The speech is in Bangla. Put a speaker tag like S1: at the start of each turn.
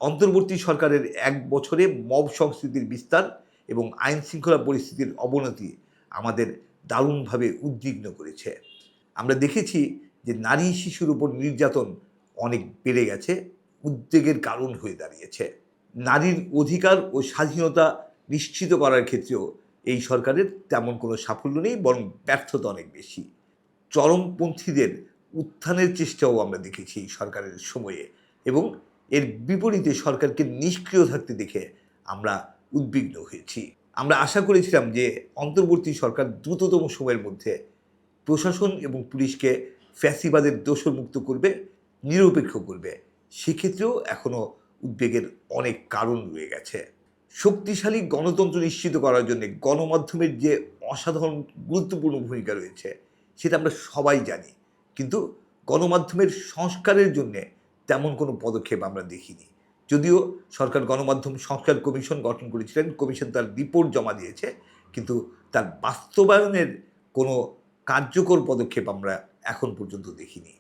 S1: অন্তর্বর্তী সরকারের ১ বছরে মব সংস্কৃতির বিস্তার এবং আইন শৃঙ্খলা পরিস্থিতির অবনতি আমাদের দারুণভাবে উদ্বিগ্ন করেছে। আমরা দেখেছি যে নারী শিশুর উপর নির্যাতন অনেক বেড়ে গেছে, উদ্বেগের কারণ হয়ে দাঁড়িয়েছে। নারীর অধিকার ও স্বাধীনতা নিশ্চিত করার ক্ষেত্রেও এই সরকারের তেমন কোনো সাফল্য নেই, বরং ব্যর্থতা অনেক বেশি। চরমপন্থীদের উত্থানের চেষ্টাও আমরা দেখেছি এই সরকারের সময়ে, এবং এর বিপরীতে সরকারকে নিষ্ক্রিয় থাকতে দেখে আমরা উদ্বিগ্ন হয়েছি। আমরা আশা করেছিলাম যে অন্তর্বর্তী সরকার দ্রুততম সময়ের মধ্যে প্রশাসন এবং পুলিশকে ফ্যাসিবাদের দোষমুক্ত করবে, নিরপেক্ষ করবে। সেক্ষেত্রেও এখনও উদ্বেগের অনেক কারণ রয়ে গেছে। শক্তিশালী গণতন্ত্র নিশ্চিত করার জন্য গণমাধ্যমের যে অসাধারণ গুরুত্বপূর্ণ ভূমিকা রয়েছে সেটা আমরা সবাই জানি, কিন্তু গণমাধ্যমের সংস্কারের জন্যে তেমন কোনো পদক্ষেপ আমরা দেখিনি। যদিও সরকার গণমাধ্যম সংস্কার কমিশন গঠন করেছিলেন, কমিশন তার রিপোর্ট জমা দিয়েছে, কিন্তু তার বাস্তবায়নের কোনো কার্যকর পদক্ষেপ আমরা এখন পর্যন্ত দেখিনি।